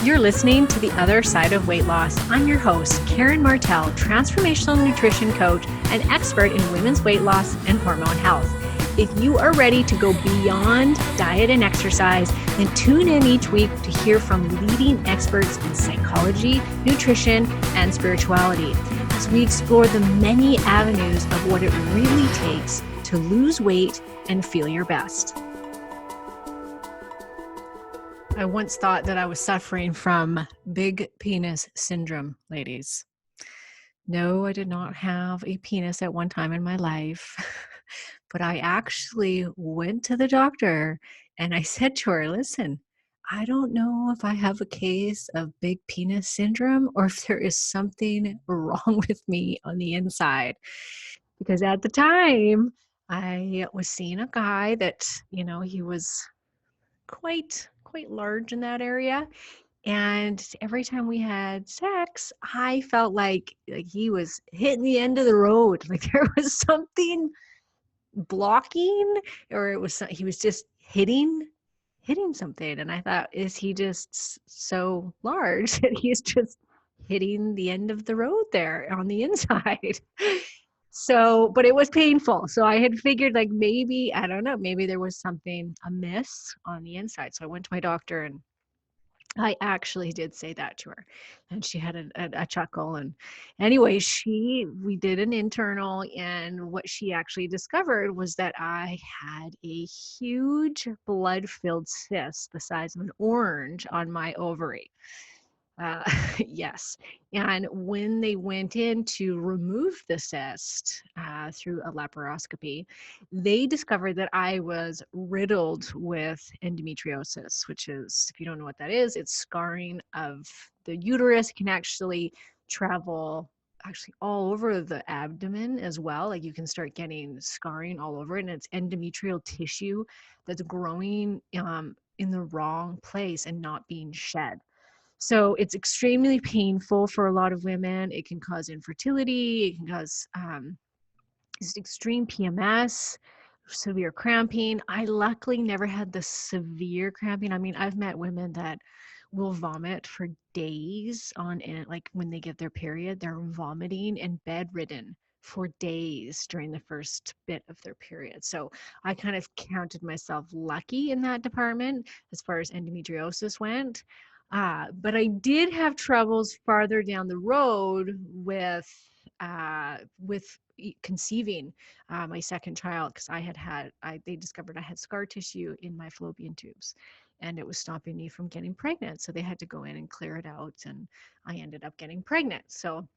You're listening to The Other Side of Weight Loss. I'm your host, Karen Martell, transformational nutrition coach and expert in women's weight loss and hormone health. If you are ready to go beyond diet and exercise, then tune in each week to hear from leading experts in psychology, nutrition, and spirituality as we explore the many avenues of what it really takes to lose weight and feel your best. I once thought that I was suffering from big penis syndrome, ladies. No, I did not have a penis at one time in my life, but I actually went to the doctor and I said to her, listen, I don't know if I have a case of big penis syndrome or if there is something wrong with me on the inside. Because at the time, I was seeing a guy that, he was quite large in that area. And every time we had sex, I felt like he was hitting the end of the road. Like there was something blocking, or he was just hitting something. And I thought, is he just so large that he's just hitting the end of the road there on the inside? So, but it was painful. So I had figured like maybe, I don't know, maybe there was something amiss on the inside. So I went to my doctor and I actually did say that to her, and she had a chuckle. And anyway, we did an internal, and what she actually discovered was that I had a huge blood-filled cyst the size of an orange on my ovary. Yes. And when they went in to remove the cyst through a laparoscopy, they discovered that I was riddled with endometriosis, which is, if you don't know what that is, it's scarring of the uterus. It can actually travel all over the abdomen as well. Like you can start getting scarring all over it, and it's endometrial tissue that's growing in the wrong place and not being shed. So it's extremely painful for a lot of women. It can cause infertility. It can cause extreme PMS, severe cramping. I luckily never had the severe cramping. I mean, I've met women that will vomit for days on end. Like when they get their period, they're vomiting and bedridden for days during the first bit of their period. So I kind of counted myself lucky in that department as far as endometriosis went. But I did have troubles farther down the road with conceiving my second child, because they discovered I had scar tissue in my fallopian tubes, and it was stopping me from getting pregnant. So they had to go in and clear it out, and I ended up getting pregnant. So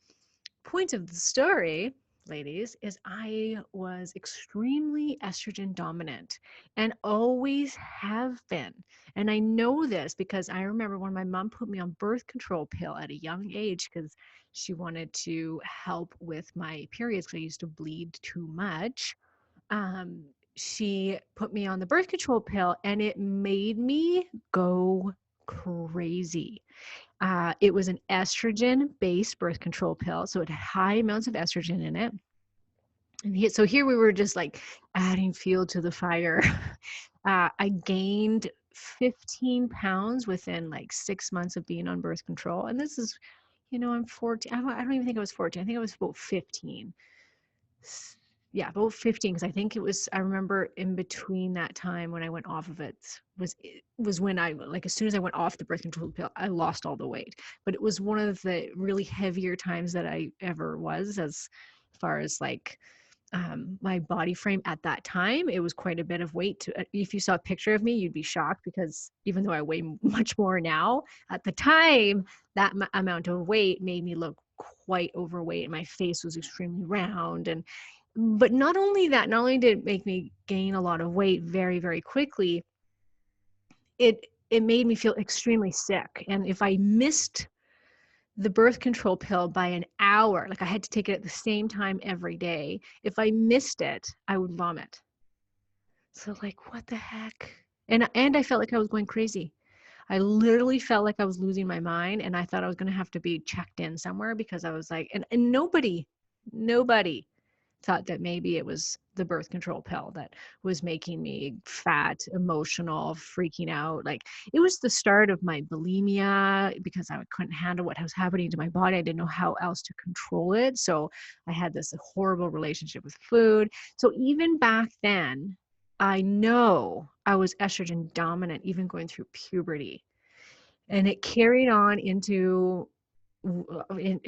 point of the story, ladies, is I was extremely estrogen dominant and always have been. And I know this because I remember when my mom put me on birth control pill at a young age because she wanted to help with my periods because I used to bleed too much. She put me on the birth control pill and it made me go crazy. It was an estrogen-based birth control pill, so it had high amounts of estrogen in it. And so here we were just like adding fuel to the fire. I gained 15 pounds within like 6 months of being on birth control. And this is, I'm 14. I don't even think I was 14. I think I was about 15. Yeah, about 15, because I remember in between that time when I went off of it was when I, like, as soon as I went off the birth control pill, I lost all the weight. But it was one of the really heavier times that I ever was, as far as like my body frame at that time. It was quite a bit of weight. If you saw a picture of me, you'd be shocked, because even though I weigh much more now, at the time, that amount of weight made me look quite overweight. My face was extremely round, but not only did it make me gain a lot of weight very, very quickly, it made me feel extremely sick. And if I missed the birth control pill by an hour, like I had to take it at the same time every day, if I missed it, I would vomit. So like, what the heck? And I felt like I was going crazy. I literally felt like I was losing my mind, and I thought I was going to have to be checked in somewhere, because I was like, and nobody thought that maybe it was the birth control pill that was making me fat, emotional, freaking out. Like, it was the start of my bulimia because I couldn't handle what was happening to my body. I didn't know how else to control it. So I had this horrible relationship with food. So even back then, I know I was estrogen dominant, even going through puberty. And it carried on into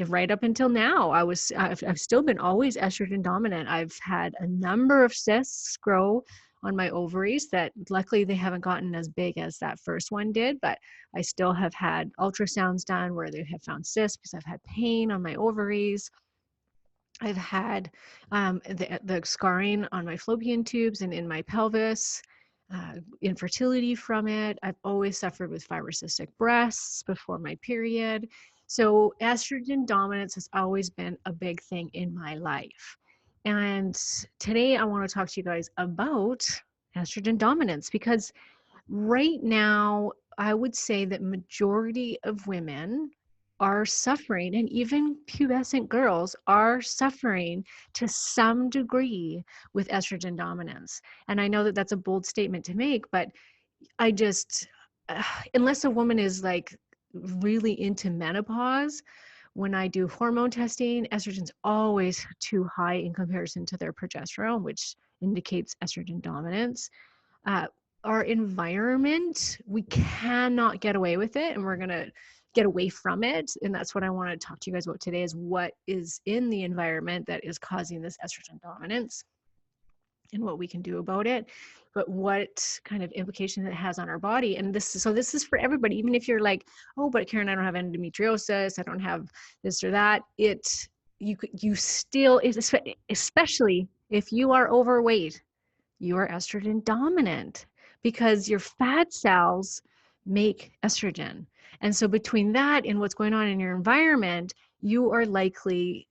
right up until now. I've still been always estrogen dominant. I've had a number of cysts grow on my ovaries that luckily they haven't gotten as big as that first one did, but I still have had ultrasounds done where they have found cysts because I've had pain on my ovaries. I've had the scarring on my fallopian tubes and in my pelvis, infertility from it. I've always suffered with fibrocystic breasts before my period. So estrogen dominance has always been a big thing in my life. And today I want to talk to you guys about estrogen dominance because right now, I would say that majority of women are suffering, and even pubescent girls are suffering to some degree with estrogen dominance. And I know that that's a bold statement to make, but I just, unless a woman is like really into menopause, when I do hormone testing, estrogen's always too high in comparison to their progesterone, which indicates estrogen dominance. uh, our environment, we cannot get away with it, and we're going to get away from it. And that's what I want to talk to you guys about today, is what is in the environment that is causing this estrogen dominance and what we can do about it, but what kind of implications it has on our body. And this is for everybody. Even if you're like, oh, but Karen, I don't have endometriosis, I don't have this or that, you still, especially if you are overweight, you are estrogen dominant because your fat cells make estrogen. And so between that and what's going on in your environment, you are likely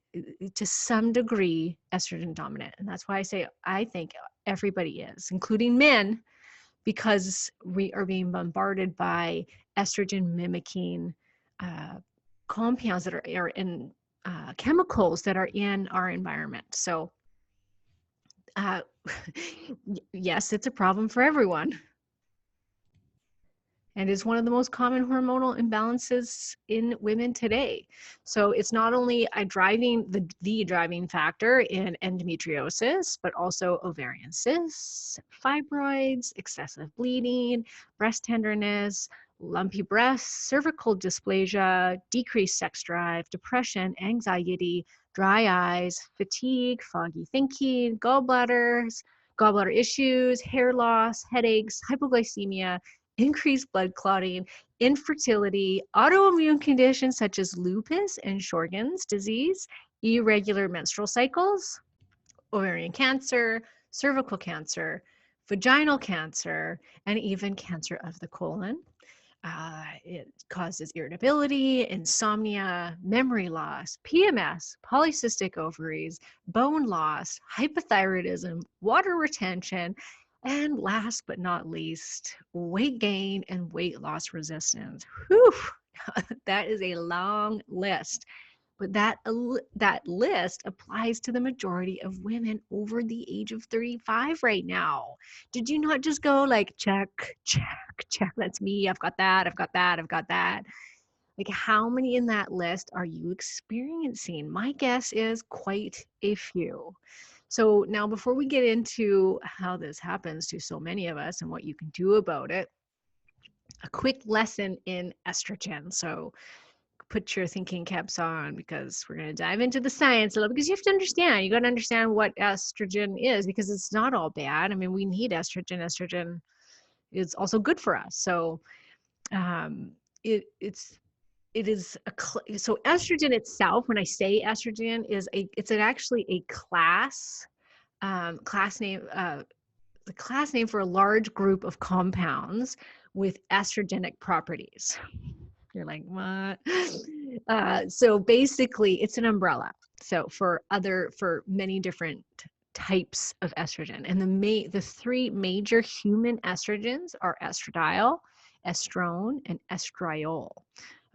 to some degree estrogen dominant. And that's why I think everybody is, including men, because we are being bombarded by estrogen mimicking compounds that are in chemicals that are in our environment. So uh, yes, it's a problem for everyone. And is one of the most common hormonal imbalances in women today. So it's not only the driving factor in endometriosis, but also ovarian cysts, fibroids, excessive bleeding, breast tenderness, lumpy breasts, cervical dysplasia, decreased sex drive, depression, anxiety, dry eyes, fatigue, foggy thinking, gallbladder issues, hair loss, headaches, hypoglycemia, increased blood clotting, infertility, autoimmune conditions such as lupus and Sjogren's disease, irregular menstrual cycles, ovarian cancer, cervical cancer, vaginal cancer, and even cancer of the colon. It causes irritability, insomnia, memory loss, PMS, polycystic ovaries, bone loss, hypothyroidism, water retention, and last but not least, weight gain and weight loss resistance. Whew, that is a long list. But that list applies to the majority of women over the age of 35 right now. Did you not just go like, check, check, check, that's me, I've got that, I've got that, I've got that? Like, how many in that list are you experiencing? My guess is quite a few. So now, before we get into how this happens to so many of us and what you can do about it, a quick lesson in estrogen. So put your thinking caps on, because we're going to dive into the science a little, because you have to understand, you got to understand what estrogen is, because it's not all bad. I mean, we need estrogen. Estrogen is also good for us. So so estrogen itself, when I say estrogen, it's actually a class name, the class name for a large group of compounds with estrogenic properties. You're like, what? So basically, it's an umbrella. So for many different types of estrogen, and the three major human estrogens are estradiol, estrone, and estriol.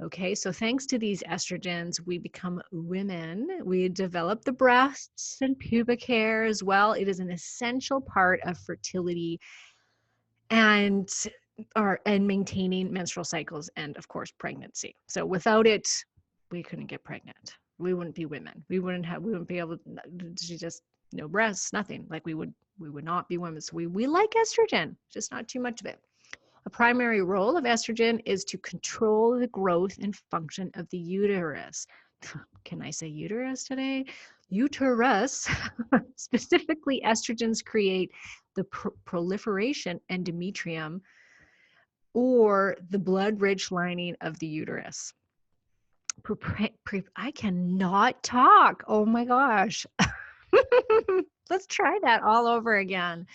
Okay, so thanks to these estrogens, we become women. We develop the breasts and pubic hair as well. It is an essential part of fertility and maintaining menstrual cycles and, of course, pregnancy. So without it, we couldn't get pregnant. We wouldn't be women. We wouldn't be able to just no breasts, nothing. Like we would not be women. So we like estrogen, just not too much of it. A primary role of estrogen is to control the growth and function of the uterus. Can I say uterus today? Uterus. Specifically, estrogens create the proliferation endometrium, or the blood-rich lining of the uterus. I cannot talk. Oh my gosh. Let's try that all over again.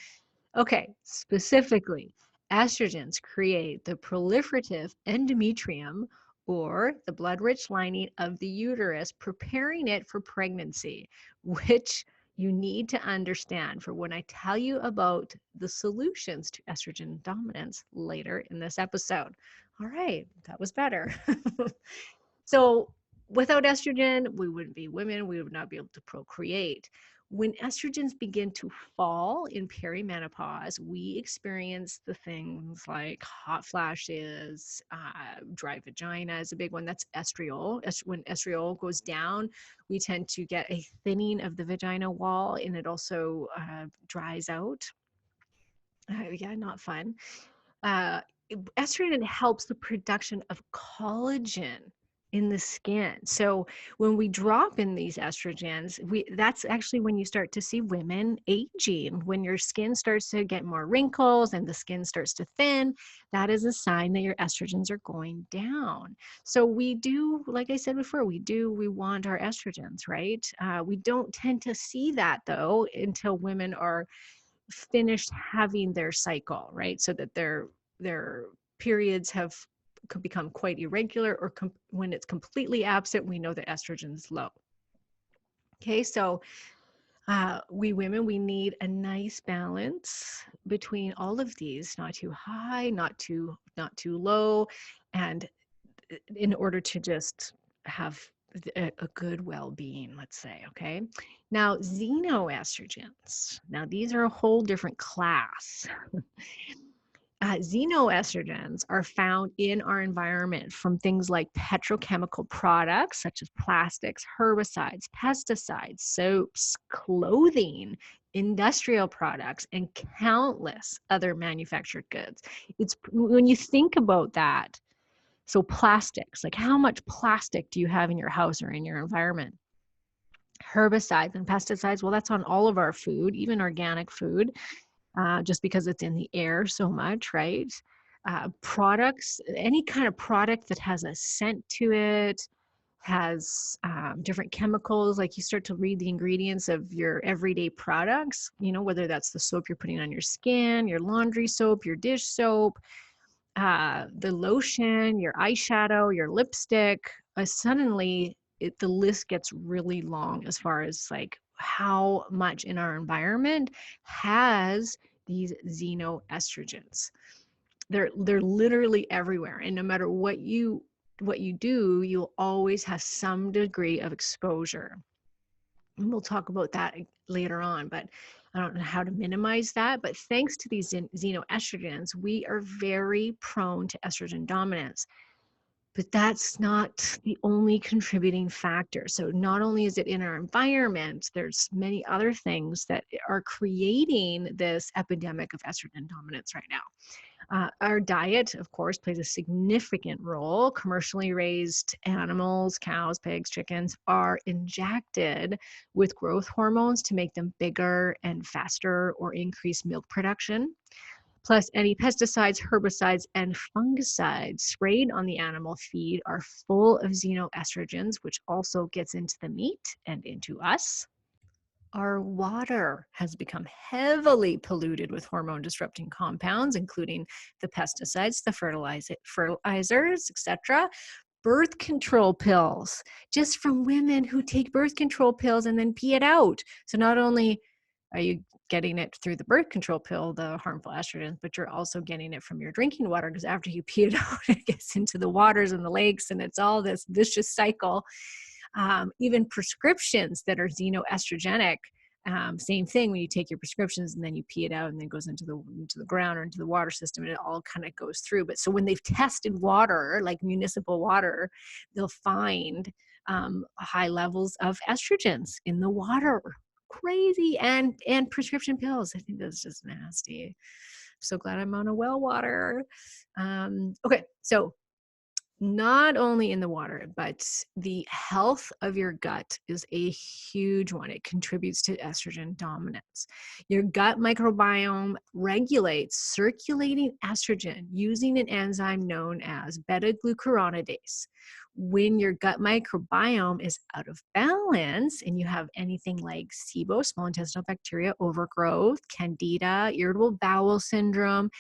Okay, specifically, estrogens create the proliferative endometrium, or the blood-rich lining of the uterus, preparing it for pregnancy, which you need to understand for when I tell you about the solutions to estrogen dominance later in this episode. All right, that was better. So without estrogen, we wouldn't be women. We would not be able to procreate. When estrogens begin to fall in perimenopause, we experience the things like hot flashes, dry vagina is a big one. That's estriol. When estriol goes down, we tend to get a thinning of the vagina wall, and it also dries out. Yeah, not fun. Uh, Estrogen helps the production of collagen in the skin. So when we drop in these estrogens, that's actually when you start to see women aging. When your skin starts to get more wrinkles and the skin starts to thin, that is a sign that your estrogens are going down. So we do, like I said before, we want our estrogens, right? We don't tend to see that though until women are finished having their cycle, right? So that their periods could become quite irregular, or when it's completely absent, we know that estrogen's low. Okay, so we women, we need a nice balance between all of these, not too high, not too low, and in order to just have a good well-being, let's say. Okay, now xenoestrogens, now these are a whole different class. Xenoestrogens are found in our environment from things like petrochemical products such as plastics, herbicides, pesticides, soaps, clothing, industrial products, and countless other manufactured goods. It's when you think about that. So plastics, like how much plastic do you have in your house or in your environment? Herbicides and pesticides, well, that's on all of our food, even organic food. Just because it's in the air so much, right? Products, any kind of product that has a scent to it, has different chemicals, like you start to read the ingredients of your everyday products, whether that's the soap you're putting on your skin, your laundry soap, your dish soap, the lotion, your eyeshadow, your lipstick, suddenly the list gets really long as far as like how much in our environment has these xenoestrogens. They're literally everywhere, and no matter what you do, you'll always have some degree of exposure. And we'll talk about that later on, but I don't know how to minimize that. But thanks to these xenoestrogens, we are very prone to estrogen dominance. But that's not the only contributing factor. So not only is it in our environment, there's many other things that are creating this epidemic of estrogen dominance right now. Our diet, of course, plays a significant role. Commercially raised animals, cows, pigs, chickens, are injected with growth hormones to make them bigger and faster or increase milk production. Plus, any pesticides, herbicides, and fungicides sprayed on the animal feed are full of xenoestrogens, which also gets into the meat and into us. Our water has become heavily polluted with hormone disrupting compounds, including the pesticides, the fertilizers, etc. Birth control pills, just from women who take birth control pills and then pee it out. So not only Are you getting it through the birth control pill, the harmful estrogens, but you're also getting it from your drinking water, because after you pee it out, it gets into the waters and the lakes, and it's all this vicious cycle. Even prescriptions that are xenoestrogenic, same thing. When you take your prescriptions and then you pee it out and then it goes into the ground or into the water system, and it all kind of goes through. But so when they've tested water, like municipal water, they'll find high levels of estrogens in the water. Crazy. And prescription pills. I think that's just nasty. So glad I'm on a well water. Okay, so not only in the water, but the health of your gut is a huge one. It contributes to estrogen dominance. Your gut microbiome regulates circulating estrogen using an enzyme known as beta-glucuronidase. When your gut microbiome is out of balance and you have anything like SIBO, small intestinal bacteria overgrowth, candida, irritable bowel syndrome,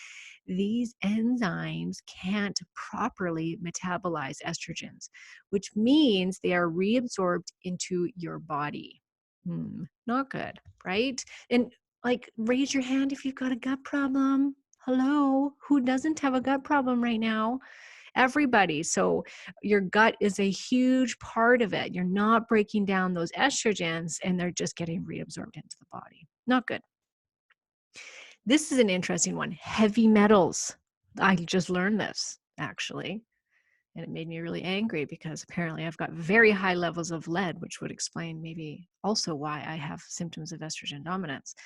these enzymes can't properly metabolize estrogens, which means they are reabsorbed into your body. Not good, right? And like, raise your hand if you've got a gut problem. Hello, who doesn't have a gut problem right now? Everybody. So your gut is a huge part of it. You're not breaking down those estrogens and they're just getting reabsorbed into the body. Not good. This is an interesting one. Heavy metals. I just learned this, actually, and it made me really angry because apparently I've got very high levels of lead, which would explain maybe also why I have symptoms of estrogen dominance.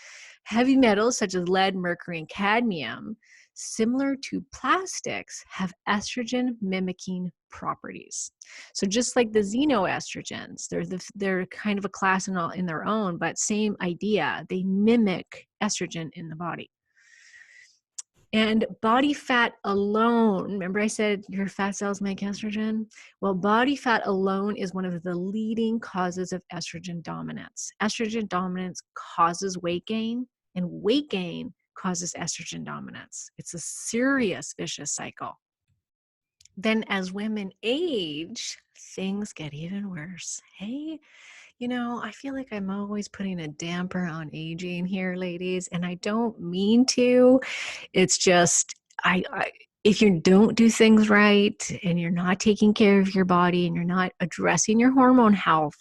Heavy metals such as lead, mercury, and cadmium, similar to plastics, have estrogen mimicking properties. So just like the xenoestrogens, they're kind of a class in their own, but same idea. They mimic estrogen in the body. And body fat alone, remember I said your fat cells make estrogen? Well, body fat alone is one of the leading causes of estrogen dominance. Estrogen dominance causes weight gain, and weight gain causes estrogen dominance. It's a serious vicious cycle. Then as women age, things get even worse. Hey, I feel like I'm always putting a damper on aging here, ladies, and I don't mean to. It's just, if you don't do things right and you're not taking care of your body and you're not addressing your hormone health,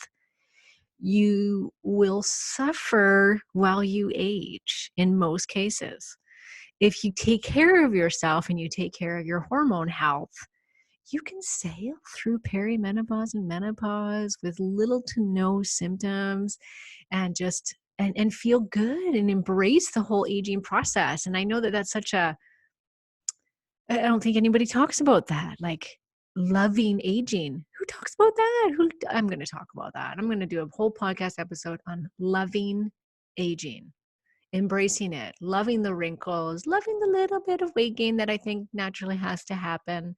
you will suffer while you age in most cases. If you take care of yourself and you take care of your hormone health, you can sail through perimenopause and menopause with little to no symptoms and just and feel good and embrace the whole aging process. And I know that that's I don't think anybody talks about that, like loving aging. Who talks about that? I'm going to talk about that. I'm going to do a whole podcast episode on loving aging, embracing it, loving the wrinkles, loving the little bit of weight gain that I think naturally has to happen.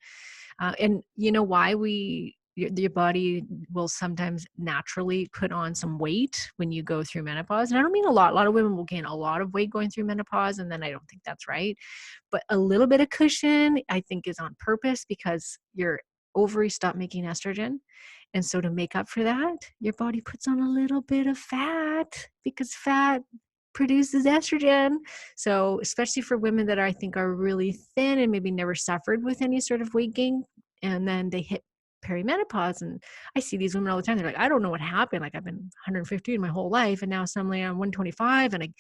And you know why your body will sometimes naturally put on some weight when you go through menopause. And I don't mean a lot. A lot of women will gain a lot of weight going through menopause, and then I don't think that's right. But a little bit of cushion, I think, is on purpose because your ovaries stop making estrogen. And so to make up for that, your body puts on a little bit of fat because fat produces estrogen. So especially for women that I think are really thin and maybe never suffered with any sort of weight gain, and then they hit perimenopause, and I see these women all the time. They're like, I don't know what happened. Like, I've been 150 my whole life, and now suddenly I'm 125, and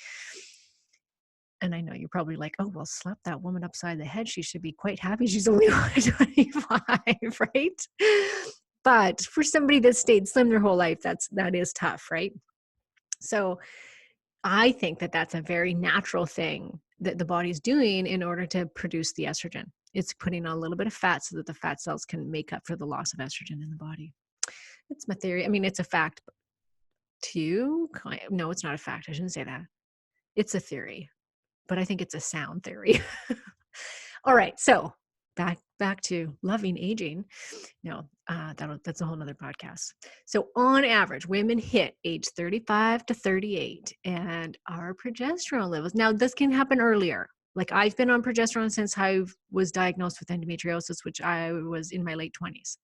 I know you're probably like, oh, well, slap that woman upside the head. She should be quite happy she's only 125, right? But for somebody that stayed slim their whole life, that is tough, right? So I think that that's a very natural thing that the body's doing in order to produce the estrogen. It's putting on a little bit of fat so that the fat cells can make up for the loss of estrogen in the body. It's my theory. I mean, it's a fact to you. No, it's not a fact. I shouldn't say that. It's a theory, but I think it's a sound theory. All right. So back to loving aging. No, that's a whole nother podcast. So on average, women hit age 35 to 38 and our progesterone levels. Now this can happen earlier. Like, I've been on progesterone since I was diagnosed with endometriosis, which I was in my late 20s.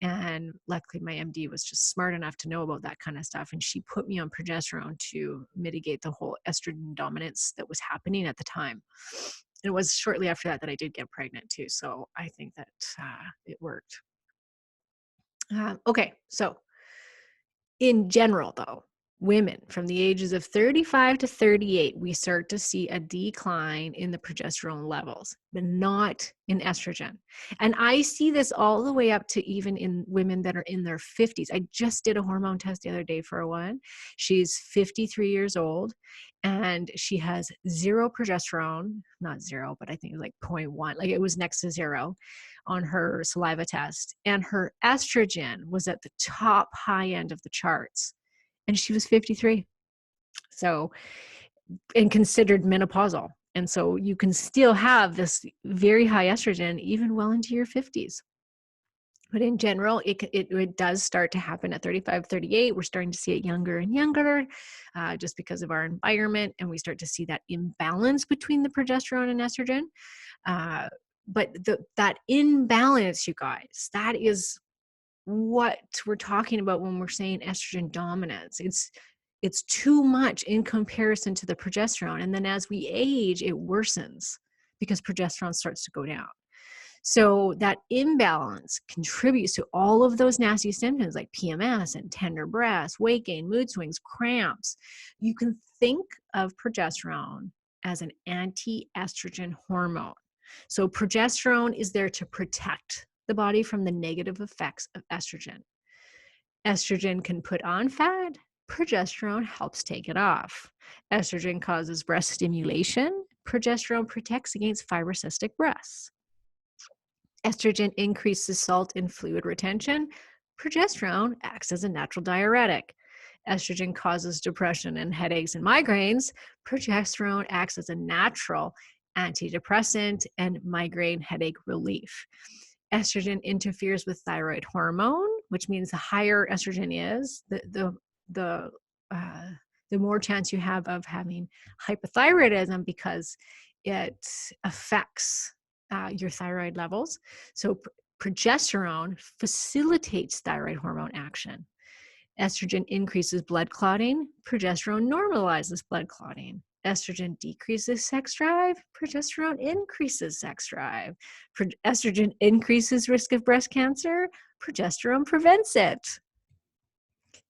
And luckily my MD was just smart enough to know about that kind of stuff. And she put me on progesterone to mitigate the whole estrogen dominance that was happening at the time. And it was shortly after that that I did get pregnant too. So I think that it worked. Okay, so in general, though, women from the ages of 35 to 38, we start to see a decline in the progesterone levels, but not in estrogen. And I see this all the way up to even in women that are in their 50s. I just did a hormone test the other day for a one. She's 53 years old and she has zero progesterone, not zero, but I think it was like 0.1, like it was next to zero on her saliva test, and her estrogen was at the top high end of the charts, and she was 53. So, and considered menopausal. And so you can still have this very high estrogen even well into your 50s. But in general, it does start to happen at 35, 38. We're starting to see it younger and younger just because of our environment. And we start to see that imbalance between the progesterone and estrogen. But that imbalance, you guys, that is what we're talking about when we're saying estrogen dominance. It's too much in comparison to the progesterone. And then as we age, it worsens because progesterone starts to go down. So that imbalance contributes to all of those nasty symptoms like PMS and tender breasts, weight gain, mood swings, cramps. You can think of progesterone as an anti-estrogen hormone. So progesterone is there to protect the body from the negative effects of estrogen. Estrogen can put on fat. Progesterone helps take it off. Estrogen causes breast stimulation. Progesterone protects against fibrocystic breasts. Estrogen increases salt and fluid retention. Progesterone acts as a natural diuretic. Estrogen causes depression and headaches and migraines. Progesterone acts as a natural antidepressant and migraine headache relief. Estrogen interferes with thyroid hormone, which means the higher estrogen is, the more chance you have of having hypothyroidism because it affects your thyroid levels. So progesterone facilitates thyroid hormone action. Estrogen increases blood clotting. Progesterone normalizes blood clotting. Estrogen decreases sex drive. Progesterone increases sex drive. Estrogen increases risk of breast cancer. Progesterone prevents it.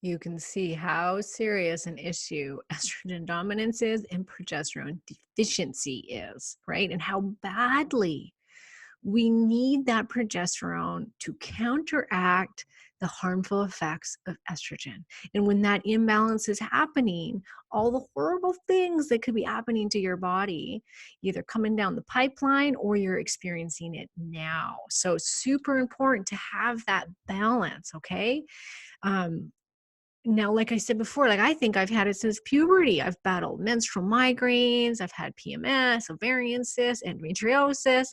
You can see how serious an issue estrogen dominance is and progesterone deficiency is, right? And how badly we need that progesterone to counteract the harmful effects of estrogen. And when that imbalance is happening, all the horrible things that could be happening to your body, either coming down the pipeline or you're experiencing it now. So super important to have that balance, okay? Now, like I said before, like I think I've had it since puberty. I've battled menstrual migraines. I've had PMS, ovarian cysts, endometriosis.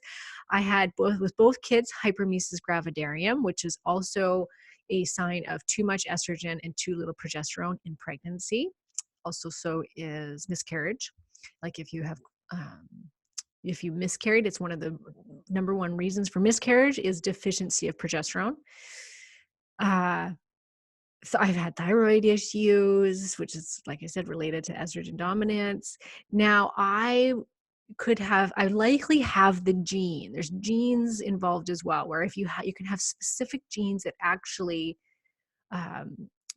I had with both kids hyperemesis gravidarium, which is also a sign of too much estrogen and too little progesterone in pregnancy. Also, so is miscarriage. Like if you have if you miscarried, it's one of the number one reasons for miscarriage is deficiency of progesterone. So I've had thyroid issues, which is, like I said, related to estrogen dominance. Now I likely have the gene. There's genes involved as well, where if you can have specific genes that actually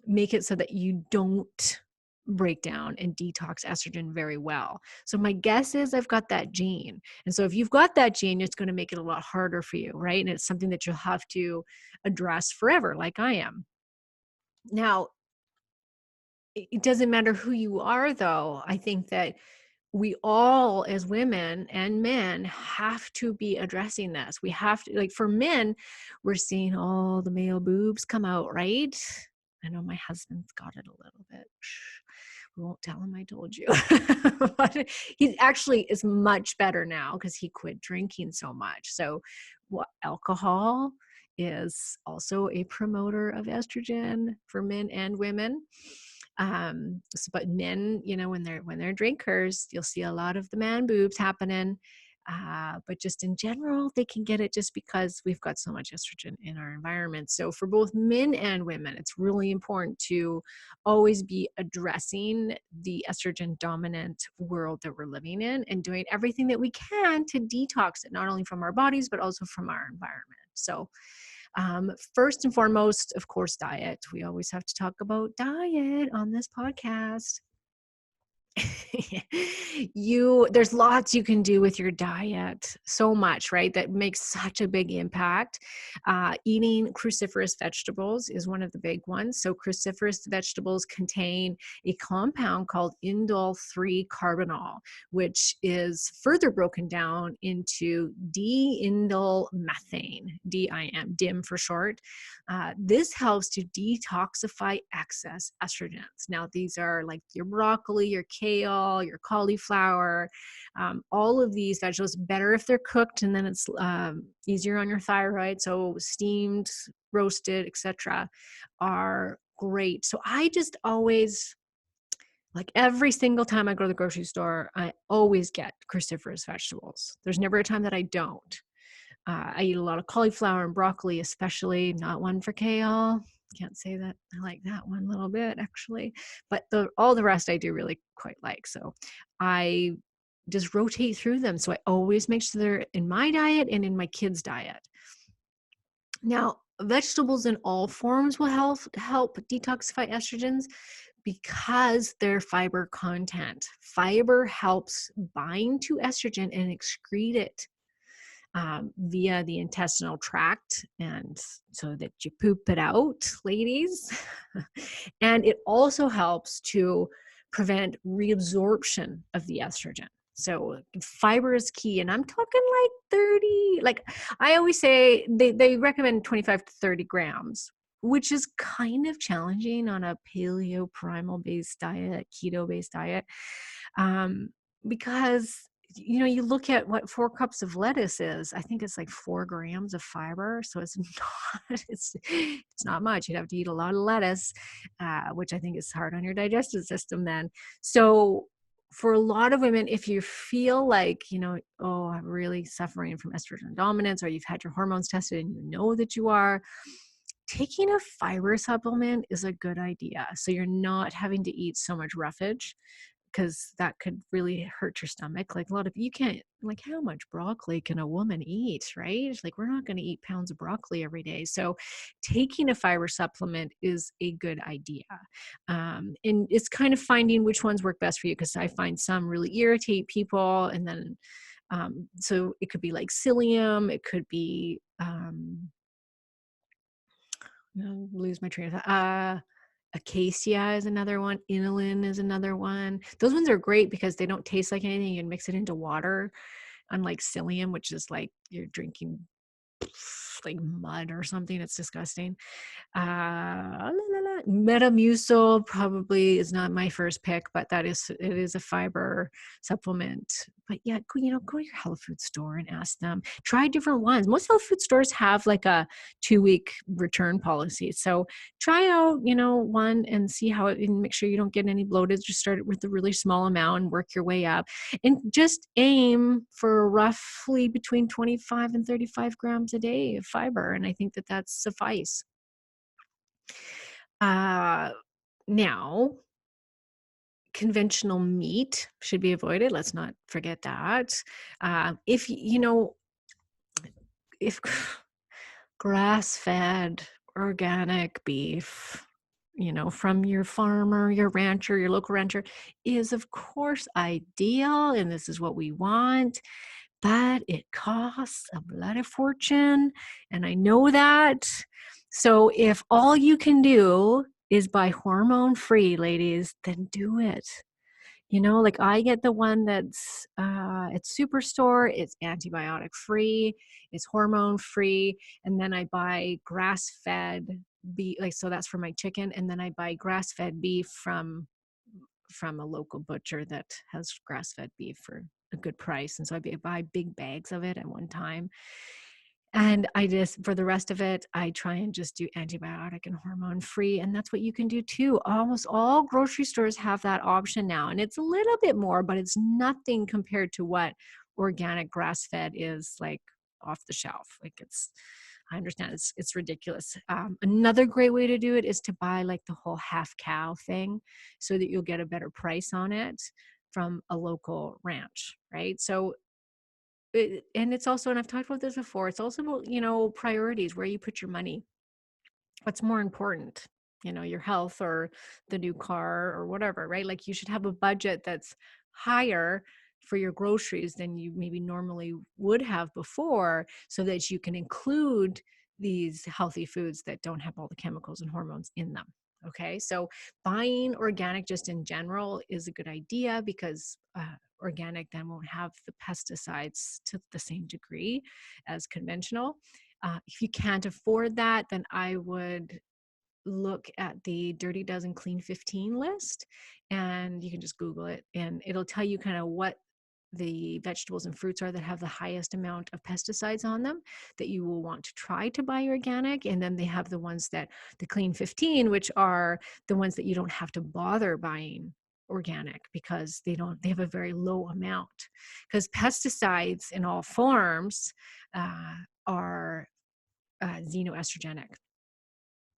make it so that you don't break down and detox estrogen very well. So my guess is I've got that gene. And so if you've got that gene, it's going to make it a lot harder for you, right? And it's something that you'll have to address forever, like I am. Now, it doesn't matter who you are, though. I think that we all, as women and men, have to be addressing this. We have to, like for men, we're seeing all the male boobs come out, right? I know my husband's got it a little bit. We won't tell him I told you. But he actually is much better now because he quit drinking so much. So alcohol is also a promoter of estrogen for men and women. But men, when they're drinkers, you'll see a lot of the man boobs happening. But just in general, they can get it just because we've got so much estrogen in our environment. So for both men and women, it's really important to always be addressing the estrogen dominant world that we're living in and doing everything that we can to detox it, not only from our bodies, but also from our environment. So first and foremost, of course, diet. We always have to talk about diet on this podcast. There's lots you can do with your diet, so much, right? That makes such a big impact. Eating cruciferous vegetables is one of the big ones. So cruciferous vegetables contain a compound called indole-3 carbinol, which is further broken down into D-indole methane, DIM, DIM for short. This helps to detoxify excess estrogens. Now, these are like your broccoli, your kale, your cauliflower, all of these vegetables, better if they're cooked, and then it's easier on your thyroid. So steamed, roasted, etc., are great. So I just always, like every single time I go to the grocery store, I always get cruciferous vegetables. There's never a time that I don't. I eat a lot of cauliflower and broccoli, especially, not one for kale. Can't say that I like that one a little bit, actually. But all the rest I do really quite like. So I just rotate through them. So I always make sure they're in my diet and in my kids' diet. Now, vegetables in all forms will help detoxify estrogens because their fiber content. Fiber helps bind to estrogen and excrete it via the intestinal tract, and so that you poop it out, ladies. And it also helps to prevent reabsorption of the estrogen. So fiber is key, and I'm talking like 30, like I always say they recommend 25 to 30 grams, which is kind of challenging on a paleo primal based diet, keto based diet, because you look at what 4 cups of lettuce is. I think it's like 4 grams of fiber. So it's not much. You'd have to eat a lot of lettuce, which I think is hard on your digestive system then. So for a lot of women, if you feel like, oh, I'm really suffering from estrogen dominance, or you've had your hormones tested and you know that you are, taking a fiber supplement is a good idea. So you're not having to eat so much roughage, because that could really hurt your stomach. Like you can't, like, how much broccoli can a woman eat, right? Like, we're not going to eat pounds of broccoli every day. So taking a fiber supplement is a good idea. And it's kind of finding which ones work best for you, because I find some really irritate people. And then, so it could be like psyllium, it could be, lose my train of thought. Acacia is another one. Inulin is another one. Those ones are great because they don't taste like anything. You can mix it into water, unlike psyllium, which is like you're drinking like mud or something. It's disgusting. Metamucil probably is not my first pick, but it is a fiber supplement. But yeah, go to your health food store and ask them. Try different ones. Most health food stores have like a 2-week return policy. So try out, one and see how and make sure you don't get any bloated. Just start with a really small amount and work your way up. And just aim for roughly between 25 and 35 grams a day of fiber. And I think that that's suffice. Now, conventional meat should be avoided. Let's not forget that. If grass-fed organic beef, from your farmer, your rancher, your local rancher, is of course ideal, and this is what we want, but it costs a bloody fortune, and I know that. So if all you can do is buy hormone-free, ladies, then do it. Like I get the one that's at Superstore. It's antibiotic free, it's hormone free, and then I buy grass-fed beef, like, so that's for my chicken, and then I buy grass-fed beef from a local butcher that has grass-fed beef for a good price. And so I buy big bags of it at one time. And for the rest of it, I try and just do antibiotic and hormone free. And that's what you can do too. Almost all grocery stores have that option now. And it's a little bit more, but it's nothing compared to what organic grass-fed is like off the shelf. Like I understand it's ridiculous. Another great way to do it is to buy like the whole half cow thing so that you'll get a better price on it from a local ranch, right? So and it's also, and I've talked about this before, it's also about, priorities, where you put your money. What's more important, your health or the new car or whatever, right? Like you should have a budget that's higher for your groceries than you maybe normally would have before, so that you can include these healthy foods that don't have all the chemicals and hormones in them. Okay, so buying organic just in general is a good idea, because organic then won't have the pesticides to the same degree as conventional. If you can't afford that, then I would look at the Dirty Dozen Clean 15 list, and you can just Google it, and it'll tell you kind of what the vegetables and fruits are that have the highest amount of pesticides on them that you will want to try to buy organic. And then they have the ones that, the Clean 15, which are the ones that you don't have to bother buying organic, because they have a very low amount, because pesticides in all forms are xenoestrogenic.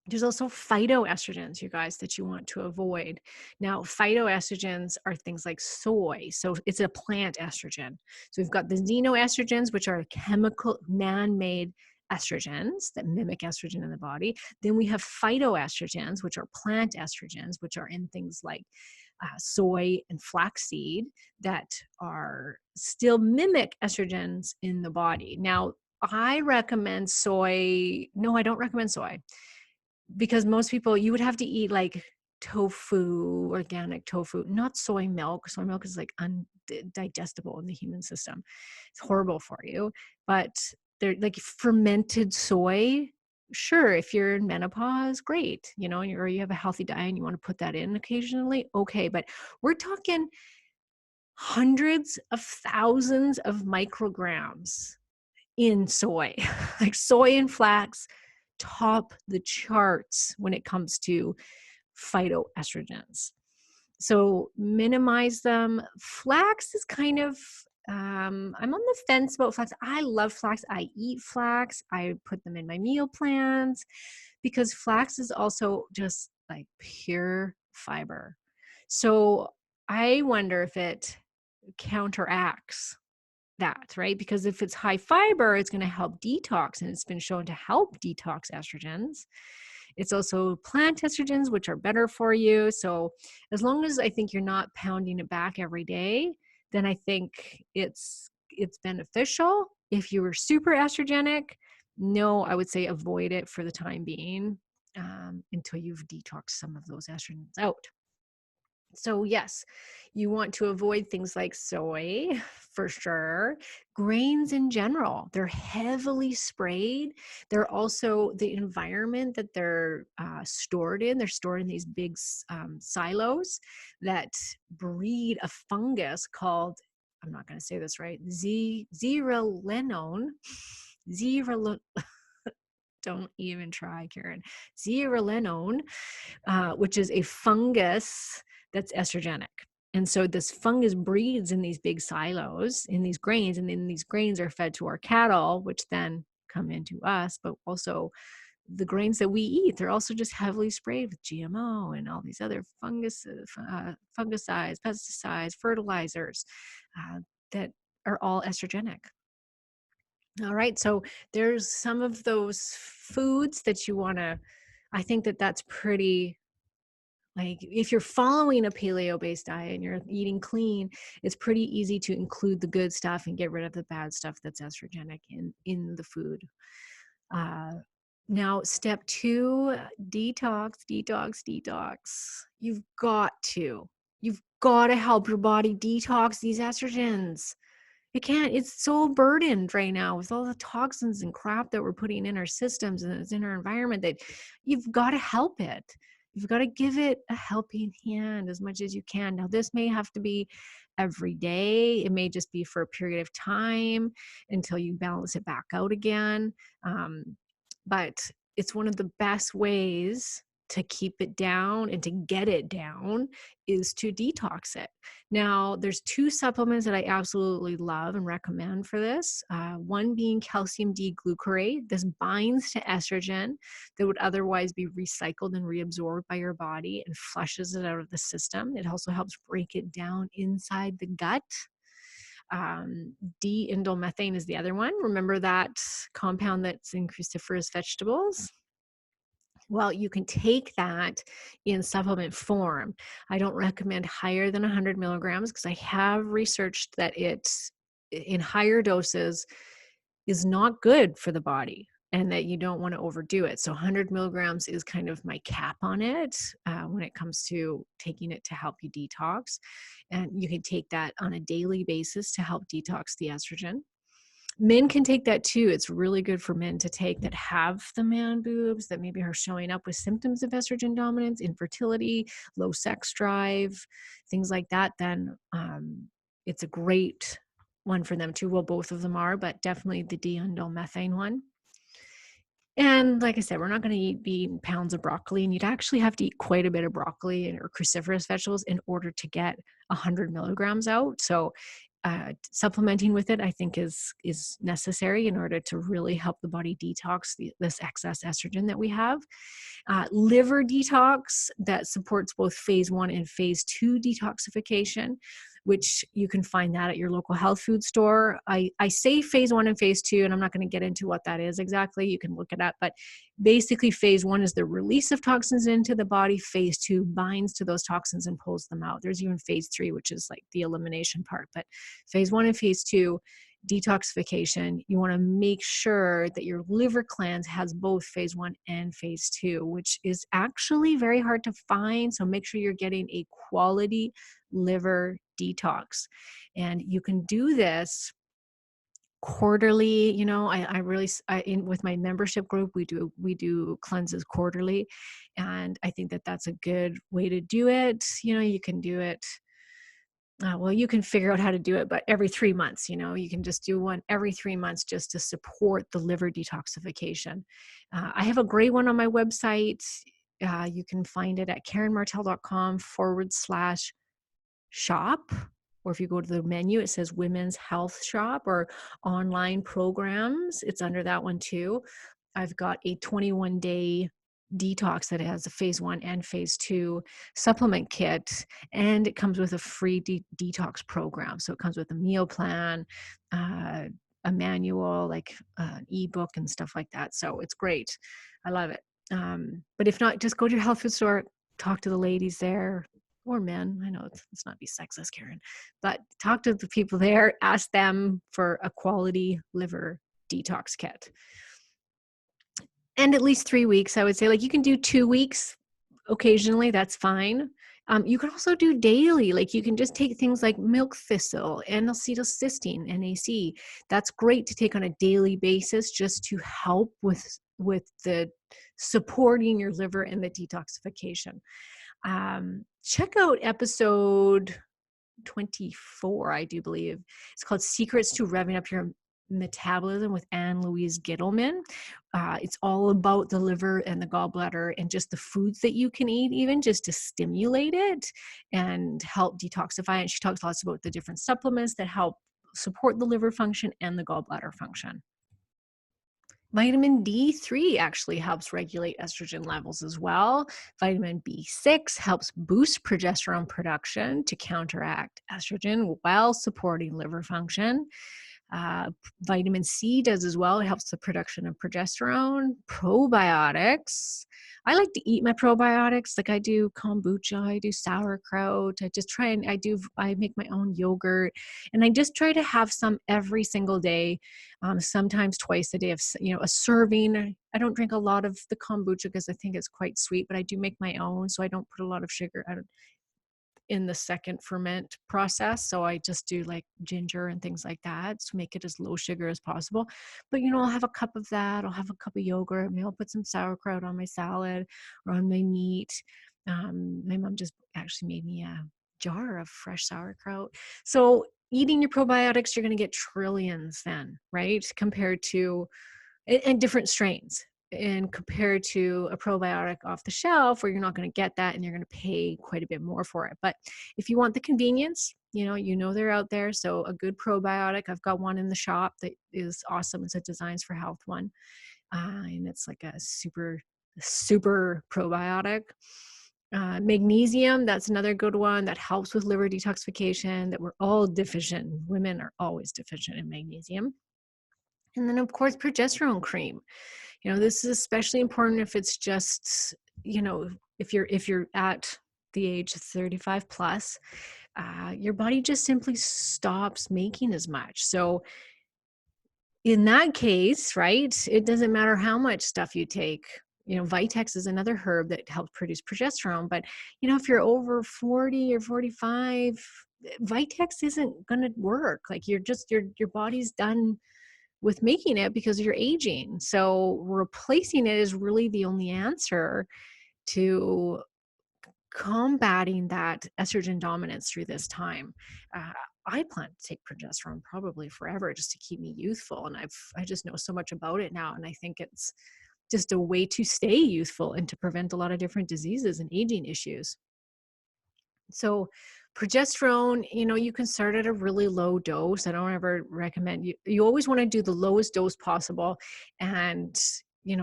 There's also phytoestrogens, you guys, that you want to avoid. Now, phytoestrogens are things like soy. So it's a plant estrogen. So we've got the xenoestrogens, which are chemical, man-made estrogens that mimic estrogen in the body. Then we have phytoestrogens, which are plant estrogens, which are in things like soy and flaxseed, that are still mimic estrogens in the body. Now, I recommend soy. No, I don't recommend soy, because most people, you would have to eat like tofu, organic tofu, not soy milk. Soy milk is like undigestible in the human system. It's horrible for you. But they're like fermented soy. Sure, if you're in menopause, great, or you have a healthy diet and you want to put that in occasionally, okay. But we're talking hundreds of thousands of micrograms in soy. Like soy and flax top the charts when it comes to phytoestrogens. So minimize them. Flax is kind of, I'm on the fence about flax. I love flax. I eat flax. I put them in my meal plans, because flax is also just like pure fiber. So I wonder if it counteracts that, right? Because if it's high fiber, it's going to help detox, and it's been shown to help detox estrogens. It's also plant estrogens, which are better for you. So as long as I think you're not pounding it back every day, then I think it's beneficial. If you were super estrogenic, no, I would say avoid it for the time being, until you've detoxed some of those estrogens out. So yes, you want to avoid things like soy for sure. Grains in general, they're heavily sprayed. They're also, the environment that they're stored in, they're stored in these big silos that breed a fungus called, I'm not going to say this right, zearalenone. Zearalenone. Don't even try, Karen. Zearalenone, which is a fungus that's estrogenic. And so this fungus breeds in these big silos, in these grains, and then these grains are fed to our cattle, which then come into us. But also the grains that we eat, they're also just heavily sprayed with GMO and all these other fungicides, pesticides, fertilizers, that are all estrogenic. All right, so there's some of those foods that you want to, I think that that's pretty, like if you're following a paleo-based diet and you're eating clean, it's pretty easy to include the good stuff and get rid of the bad stuff that's estrogenic in the food. Now, step 2, detox, detox, detox. You've got to help your body detox these estrogens. It can't, it's so burdened right now with all the toxins and crap that we're putting in our systems and it's in our environment, that you've got to help it. You've got to give it a helping hand as much as you can. Now, this may have to be every day. It may just be for a period of time until you balance it back out again. But it's one of the best ways to keep it down and to get it down is to detox it. Now, there's two supplements that I absolutely love and recommend for this. One being calcium D-glucarate. This binds to estrogen that would otherwise be recycled and reabsorbed by your body and flushes it out of the system. It also helps break it down inside the gut. D-indolmethane is the other one. Remember that compound that's in cruciferous vegetables? Well, you can take that in supplement form. I don't recommend higher than 100 milligrams because I have researched that it's in higher doses is not good for the body and that you don't want to overdo it. So 100 milligrams is kind of my cap on it when it comes to taking it to help you detox. And you can take that on a daily basis to help detox the estrogen. Men can take that too. It's really good for men to take that have the man boobs that maybe are showing up with symptoms of estrogen dominance, infertility, low sex drive, things like that. Then it's a great one for them too. Well, both of them are, but definitely the D-indolmethane one. And like I said, we're not going to be eating pounds of broccoli, and you'd actually have to eat quite a bit of broccoli or cruciferous vegetables in order to get 100 milligrams out. So supplementing with it, I think, is necessary in order to really help the body detox this excess estrogen that we have. Liver detox that supports both phase 1 and phase 2 detoxification, which you can find that at your local health food store. I say phase 1 and phase 2, and I'm not going to get into what that is exactly. You can look it up. But basically, phase 1 is the release of toxins into the body. Phase 2 binds to those toxins and pulls them out. There's even phase 3, which is like the elimination part. But phase 1 and phase 2, detoxification, you want to make sure that your liver cleanse has both phase 1 and phase 2, which is actually very hard to find. So make sure you're getting a quality liver detox. And you can do this quarterly. You know, with my membership group, we do cleanses quarterly. And I think that that's a good way to do it. You know, you can do it. Well, you can figure out how to do it, but every 3 months, you know, you can just do one every 3 months just to support the liver detoxification. I have a great one on my website. You can find it at karenmartel.com/shop. Or if you go to the menu, it says Women's Health Shop or online programs. It's under that one too. I've got a 21-day detox that has a phase 1 and phase 2 supplement kit, and it comes with a free detox program. So it comes with a meal plan, a manual, like an ebook and stuff like that. So it's great. I love it. But if not, just go to your health food store, talk to the ladies there, or men. I know let's not be sexist, Karen, but talk to the people there, ask them for a quality liver detox kit. And at least 3 weeks, I would say. Like, you can do 2 weeks occasionally, that's fine. You can also do daily. Like, you can just take things like milk thistle and acetylcysteine, NAC. That's great to take on a daily basis just to help with the supporting your liver and the detoxification. Check out episode 24, I do believe. It's called Secrets to Revving Up Your Metabolism with Louise Gittleman. It's all about the liver and the gallbladder and just the foods that you can eat, even just to stimulate it and help detoxify. And she talks lots about the different supplements that help support the liver function and the gallbladder function. Vitamin D3 actually helps regulate estrogen levels as well. Vitamin B6 helps boost progesterone production to counteract estrogen while supporting liver function. Vitamin C does as well. It helps the production of progesterone. Probiotics. I like to eat my probiotics. Like, I do kombucha, I do sauerkraut. I make my own yogurt, and I just try to have some every single day. Sometimes twice a day, of a serving. I don't drink a lot of the kombucha because I think it's quite sweet, but I do make my own, so I don't put a lot of sugar in the second ferment process. So I just do like ginger and things like that to make it as low sugar as possible. But, I'll have a cup of that. I'll have a cup of yogurt. Maybe I'll put some sauerkraut on my salad or on my meat. My mom just actually made me a jar of fresh sauerkraut. So eating your probiotics, you're going to get trillions then, right? Compared to, and different strains. and compared to a probiotic off the shelf, where you're not going to get that and you're going to pay quite a bit more for it. But if you want the convenience, they're out there. So a good probiotic, I've got one in the shop that is awesome. It's a Designs for Health one. And it's like a super probiotic. Magnesium, that's another good one that helps with liver detoxification, that we're all deficient. Women are always deficient in magnesium. And then, of course, progesterone cream. This is especially important if it's just, if you're at the age of 35 plus, your body just simply stops making as much. So in that case, right, it doesn't matter how much stuff you take. Vitex is another herb that helps produce progesterone. But, if you're over 40 or 45, Vitex isn't going to work. Like your body's done with making it because you're aging. So replacing it is really the only answer to combating that estrogen dominance through this time. I plan to take progesterone probably forever just to keep me youthful. And I just know so much about it now. And I think it's just a way to stay youthful and to prevent a lot of different diseases and aging issues. So progesterone, you can start at a really low dose. I don't ever recommend you always want to do the lowest dose possible and,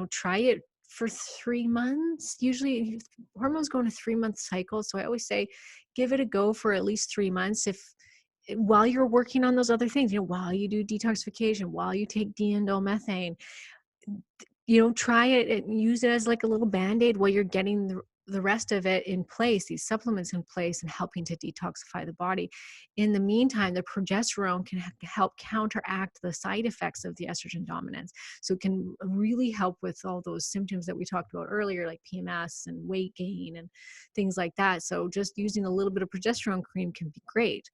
try it for 3 months. Usually hormones go in a 3-month cycle. So I always say, give it a go for at least 3 months. While you're working on those other things, while you do detoxification, while you take D-indole try it and use it as like a little Band-Aid while you're getting the rest of it in place, these supplements in place, and helping to detoxify the body. In the meantime, the progesterone can help counteract the side effects of the estrogen dominance. So it can really help with all those symptoms that we talked about earlier, like PMS and weight gain and things like that. So just using a little bit of progesterone cream can be great.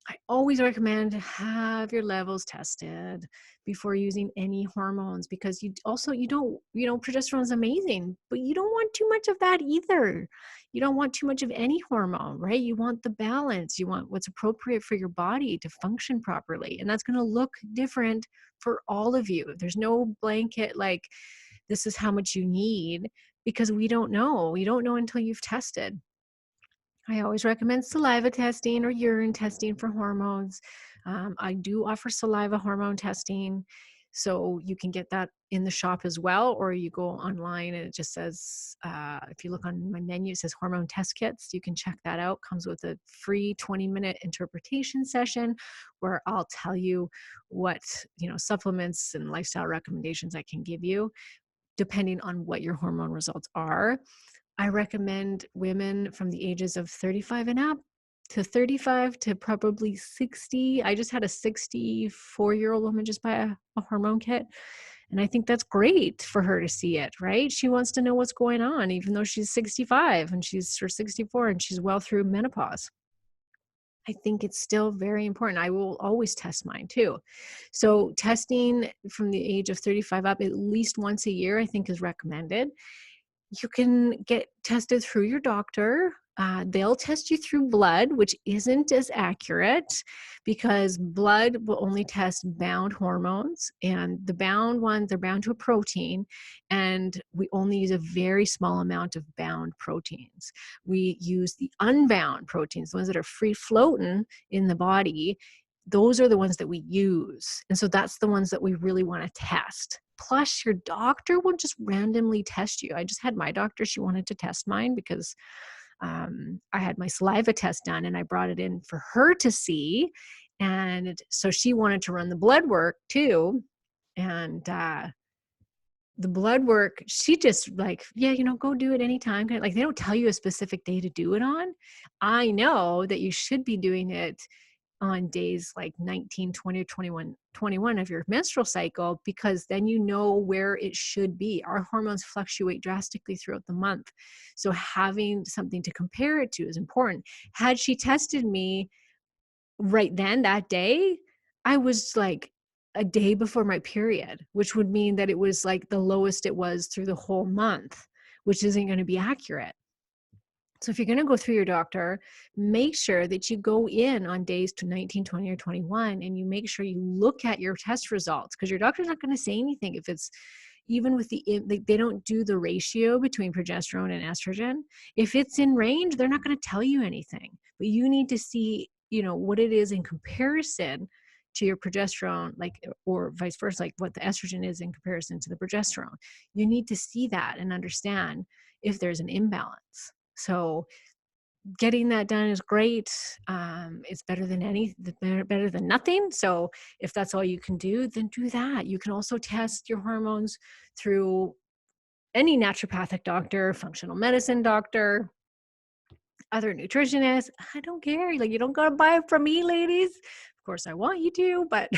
I always recommend to have your levels tested before using any hormones, because you don't, progesterone is amazing, but you don't want too much of that either. You don't want too much of any hormone, right? You want the balance. You want what's appropriate for your body to function properly. And that's going to look different for all of you. There's no blanket, like, this is how much you need, because we don't know. You don't know until you've tested. I always recommend saliva testing or urine testing for hormones. I do offer saliva hormone testing, so you can get that in the shop as well, or you go online and it just says, if you look on my menu, it says hormone test kits. You can check that out. Comes with a free 20-minute interpretation session where I'll tell you what, supplements and lifestyle recommendations I can give you depending on what your hormone results are. I recommend women from the ages of 35 and up to 35 to probably 60. I just had a 64-year-old woman just buy a hormone kit. And I think that's great for her to see it, right? She wants to know what's going on, even though she's 65 and she's 64 and she's well through menopause. I think it's still very important. I will always test mine too. So testing from the age of 35 up at least once a year, I think, is recommended. You can get tested through your doctor. They'll test you through blood, which isn't as accurate because blood will only test bound hormones, and the bound ones are bound to a protein, and we only use a very small amount of bound proteins. We use the unbound proteins, the ones that are free floating in the body. Those are the ones that we use. And so that's the ones that we really want to test. Plus, your doctor will just randomly test you. I just had my doctor, she wanted to test mine because I had my saliva test done and I brought it in for her to see. And so she wanted to run the blood work too. And the blood work, she just like, yeah, go do it anytime. Like, they don't tell you a specific day to do it on. I know that you should be doing it on days like 19, 20, or 21 of your menstrual cycle, because then you know where it should be. Our hormones fluctuate drastically throughout the month. So having something to compare it to is important. Had she tested me right then, that day, I was like a day before my period, which would mean that it was like the lowest it was through the whole month, which isn't going to be accurate. So if you're going to go through your doctor, make sure that you go in on days to 19, 20, or 21, and you make sure you look at your test results, because your doctor's not going to say anything if it's, even with they don't do the ratio between progesterone and estrogen. If it's in range, they're not going to tell you anything, but you need to see, what it is in comparison to your progesterone, like, or vice versa, like what the estrogen is in comparison to the progesterone. You need to see that and understand if there's an imbalance. So getting that done is great. It's better than nothing. So if that's all you can do, then do that. You can also test your hormones through any naturopathic doctor, functional medicine doctor, other nutritionists. I don't care. Like, you don't gotta buy it from me, ladies. Of course I want you to, but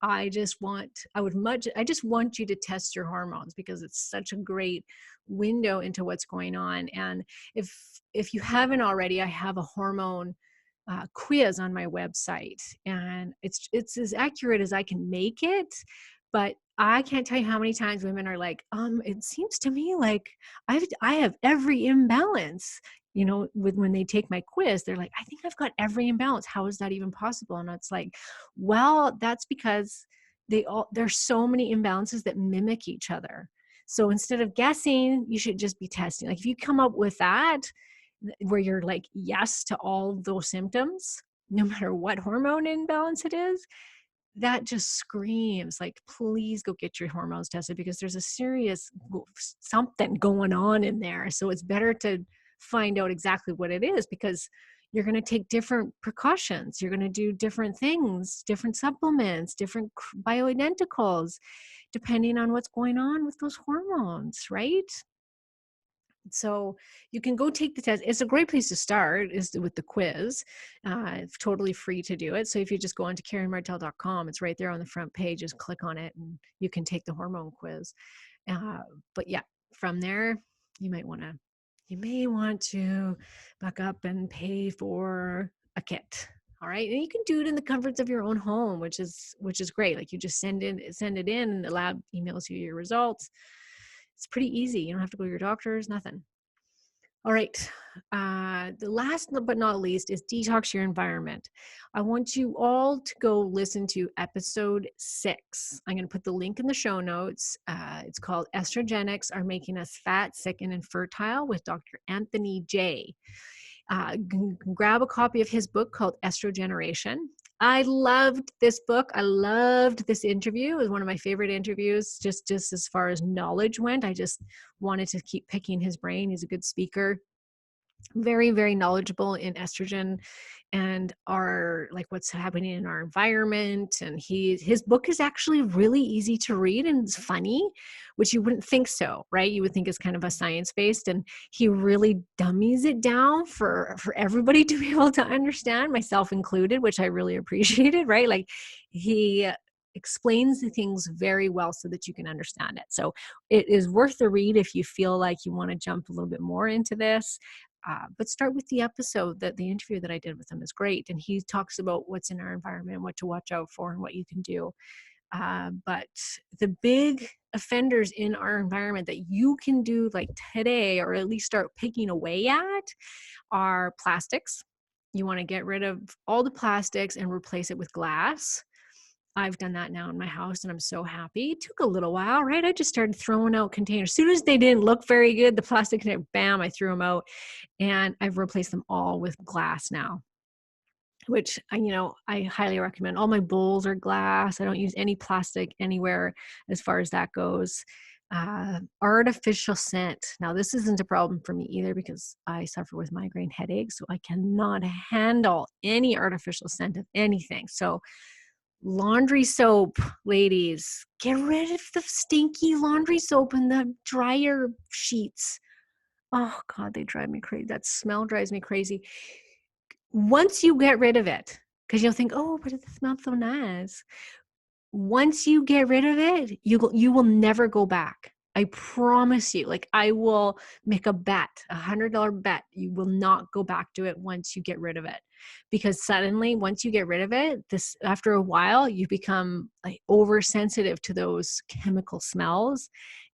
I just want you to test your hormones, because it's such a great window into what's going on. And if you haven't already, I have a hormone quiz on my website, and it's as accurate as I can make it. But I can't tell you how many times women are like, it seems to me like I have every imbalance. When they take my quiz, they're like, I think I've got every imbalance. How is that even possible? And it's like, well, that's because there's so many imbalances that mimic each other. So instead of guessing, you should just be testing. Like, if you come up with that, where you're like yes to all those symptoms, no matter what hormone imbalance it is, that just screams like, please go get your hormones tested, because there's a serious something going on in there. So it's better to find out exactly what it is, because you're going to take different precautions. You're going to do different things, different supplements, different bioidenticals, depending on what's going on with those hormones, right? So you can go take the test. It's a great place to start is with the quiz. It's totally free to do it. So if you just go onto KarenMartel.com, it's right there on the front page. Just click on it and you can take the hormone quiz. But yeah, from there, you may want to back up and pay for a kit. All right. And you can do it in the comforts of your own home, which is great. Like, you just send it in and the lab emails you your results. It's pretty easy. You don't have to go to your doctors, nothing. All right. The last but not least is detox your environment. I want you all to go listen to episode 6. I'm going to put the link in the show notes. It's called Estrogenics Are Making Us Fat, Sick, and Infertile with Dr. Anthony J. Grab a copy of his book called Estrogeneration. I loved this book. I loved this interview. It was one of my favorite interviews, just as far as knowledge went. I just wanted to keep picking his brain. He's a good speaker, very, very knowledgeable in estrogen and what's happening in our environment. And his book is actually really easy to read, and it's funny, which you wouldn't think so, right? You would think it's kind of a science-based, and he really dummies it down for everybody to be able to understand, myself included, which I really appreciated, right? Like, he explains the things very well so that you can understand it. So it is worth the read if you feel like you want to jump a little bit more into this. But start with the episode. The interview that I did with him is great. And he talks about what's in our environment, what to watch out for, and what you can do. But the big offenders in our environment that you can do like today, or at least start picking away at, are plastics. You want to get rid of all the plastics and replace it with glass. I've done that now in my house, and I'm so happy. It took a little while, right? I just started throwing out containers. As soon as they didn't look very good, the plastic container, bam, I threw them out, and I've replaced them all with glass now, which I highly recommend. All my bowls are glass. I don't use any plastic anywhere as far as that goes. Artificial scent. Now, this isn't a problem for me either, because I suffer with migraine headaches, so I cannot handle any artificial scent of anything. So laundry soap, ladies, get rid of the stinky laundry soap and the dryer sheets. Oh God, they drive me crazy. That smell drives me crazy. Once you get rid of it, because you'll think, oh, but it smells so nice. Once you get rid of it, you will never go back. I promise you. Like, I will make a bet, $100 bet. You will not go back to it once you get rid of it, because suddenly, once you get rid of it, after a while, you become like oversensitive to those chemical smells,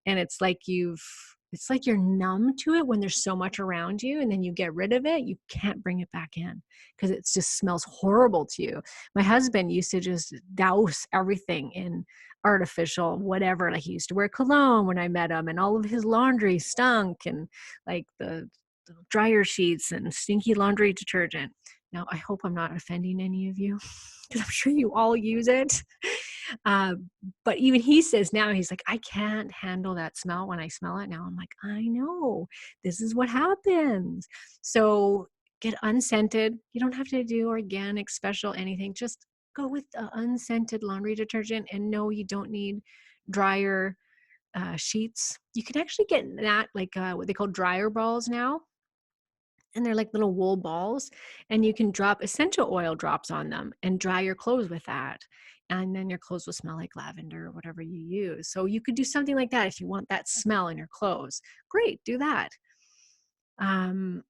and it's like you've It's like you're numb to it when there's so much around you, and then you get rid of it, you can't bring it back in because it just smells horrible to you. My husband used to just douse everything in artificial whatever. Like he used to wear cologne when I met him, and all of his laundry stunk, and like the dryer sheets and stinky laundry detergent. Now, I hope I'm not offending any of you because I'm sure you all use it. Uh, but even he says now, he's like, I can't handle that smell when I smell it now. I'm like, I know, this is what happens. So get unscented. You don't have to do organic, special, anything. Just go with unscented laundry detergent. And no, you don't need dryer sheets. You can actually get that, like what they call dryer balls now. And they're like little wool balls, and you can drop essential oil drops on them and dry your clothes with that. And then your clothes will smell like lavender or whatever you use. So you could do something like that if you want that smell in your clothes. Great, do that. Um,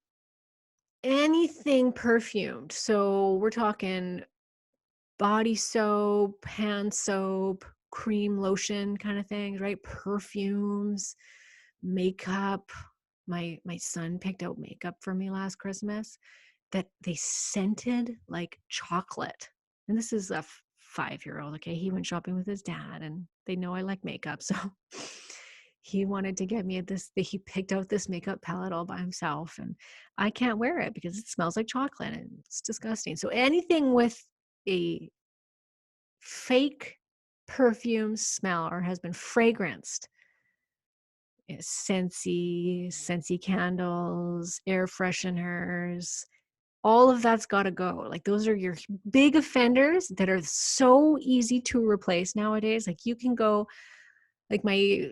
Anything perfumed. So we're talking body soap, hand soap, cream, lotion kind of things, right? Perfumes, makeup. My son picked out makeup for me last Christmas that they scented like chocolate. And this is a 5-year-old. Okay. He went shopping with his dad, and they know I like makeup. So he wanted to get me he picked out this makeup palette all by himself, and I can't wear it because it smells like chocolate and it's disgusting. So anything with a fake perfume smell or has been fragranced, Scentsy candles, air fresheners, all of that's got to go. Like those are your big offenders that are so easy to replace nowadays. Like you can go, like my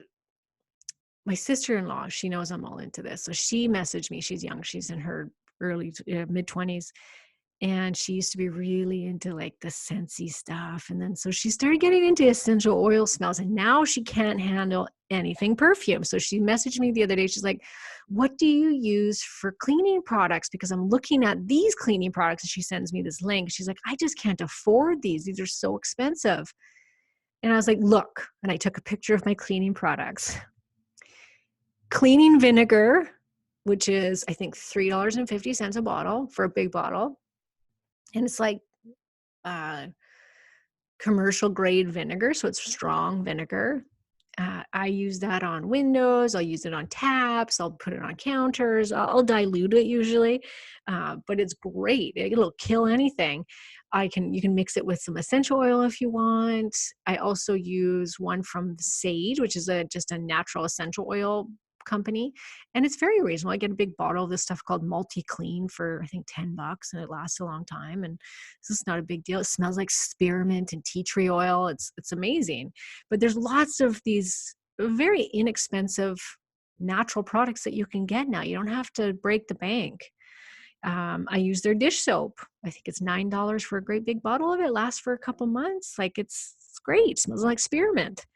sister-in-law, she knows I'm all into this. So she messaged me. She's young. She's in her early mid 20s. And she used to be really into like the Scentsy stuff. And then so she started getting into essential oil smells, and now she can't handle anything perfume. So she messaged me the other day. She's like, what do you use for cleaning products? Because I'm looking at these cleaning products, and she sends me this link. She's like, I just can't afford these. These are so expensive. And I was like, look, and I took a picture of my cleaning products. Cleaning vinegar, which is I think $3.50 a bottle for a big bottle. And it's like commercial grade vinegar, so it's strong vinegar. I use that on windows. I'll use it on taps. I'll put it on counters. I'll dilute it usually, but it's great. It'll kill anything. You can mix it with some essential oil if you want. I also use one from Sage, which is just a natural essential oil company, and it's very reasonable. I get a big bottle of this stuff called Multi Clean for I think $10, and it lasts a long time. And this is not a big deal. It smells like spearmint and tea tree oil. It's amazing. But there's lots of these very inexpensive natural products that you can get now. You don't have to break the bank. I use their dish soap. I think it's $9 for a great big bottle of it. Lasts for a couple months. Like it's great. It smells like spearmint.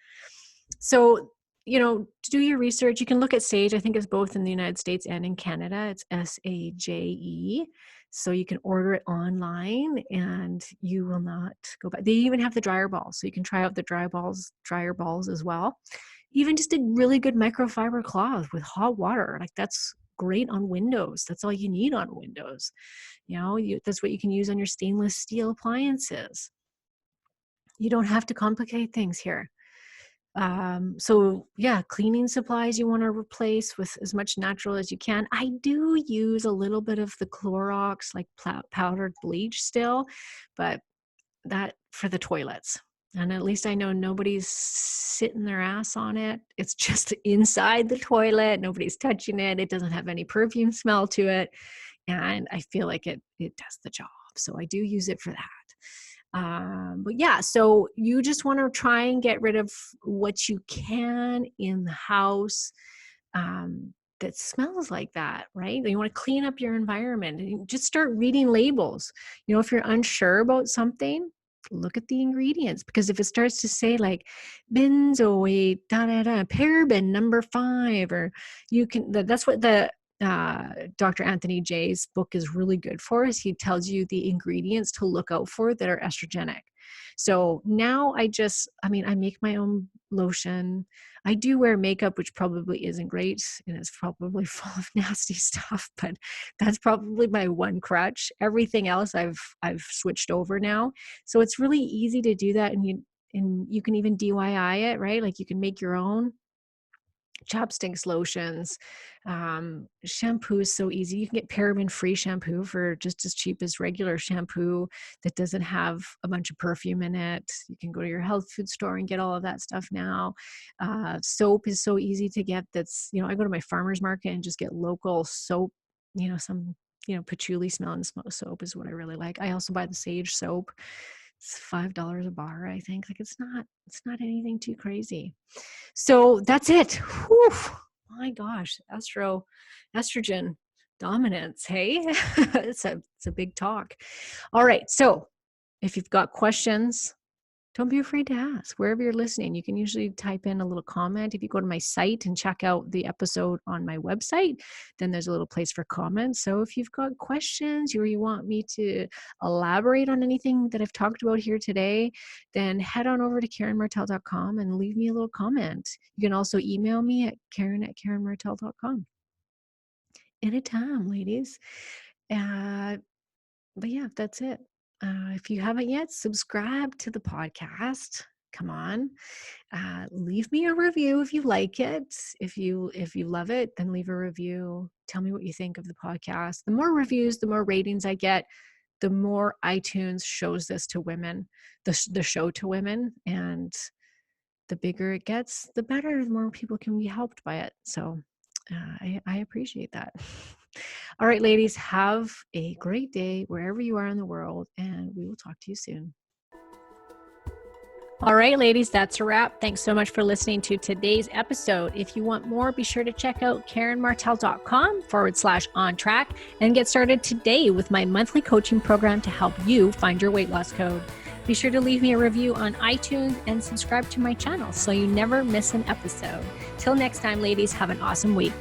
So, to do your research, you can look at Sage. I think it's both in the United States and in Canada. It's SAJE. So you can order it online and you will not go back. They even have the dryer balls. So you can try out the dryer balls as well. Even just a really good microfiber cloth with hot water. Like that's great on windows. That's all you need on windows. That's what you can use on your stainless steel appliances. You don't have to complicate things here. So yeah, cleaning supplies you want to replace with as much natural as you can. I do use a little bit of the Clorox, like powdered bleach still, but that for the toilets. And at least I know nobody's sitting their ass on it. It's just inside the toilet. Nobody's touching it. It doesn't have any perfume smell to it. And I feel like it does the job. So I do use it for that. But yeah, so you just want to try and get rid of what you can in the house that smells like that, right? You want to clean up your environment and just start reading labels. If you're unsure about something, look at the ingredients, because if it starts to say like benzoate, paraben number 5, or that's what the Dr. Anthony Jay's book is really good for, is he tells you the ingredients to look out for that are estrogenic. So now I make my own lotion. I do wear makeup, which probably isn't great, and it's probably full of nasty stuff, but that's probably my one crutch. Everything else I've switched over now. So it's really easy to do that, and you can even DIY it, right? Like you can make your own chapsticks, lotions, shampoo is so easy. You can get paraben-free shampoo for just as cheap as regular shampoo that doesn't have a bunch of perfume in it. You can go to your health food store and get all of that stuff now. Soap is so easy to get. I go to my farmer's market and just get local soap, some, patchouli smelling soap is what I really like. I also buy the sage soap. It's $5 a bar, I think. Like it's not anything too crazy. So that's it. Whew. My gosh, estrogen dominance. Hey, it's a big talk. All right. So if you've got questions, don't be afraid to ask. Wherever you're listening, you can usually type in a little comment. If you go to my site and check out the episode on my website, then there's a little place for comments. So if you've got questions or you want me to elaborate on anything that I've talked about here today, then head on over to KarenMartel.com and leave me a little comment. You can also email me at Karen@KarenMartel.com. Anytime, ladies. But yeah, that's it. If you haven't yet, subscribe to the podcast. Come on, leave me a review if you like it. If you love it, then leave a review. Tell me what you think of the podcast. The more reviews, the more ratings I get, the more iTunes shows this to women, the show to women, and the bigger it gets, the better. The more people can be helped by it. So I appreciate that. All right, ladies, have a great day wherever you are in the world, and we will talk to you soon. All right, ladies, that's a wrap. Thanks so much for listening to today's episode. If you want more, be sure to check out KarenMartel.com/on track and get started today with my monthly coaching program to help you find your weight loss code. Be sure to leave me a review on iTunes and subscribe to my channel so you never miss an episode. Till next time, ladies, have an awesome week.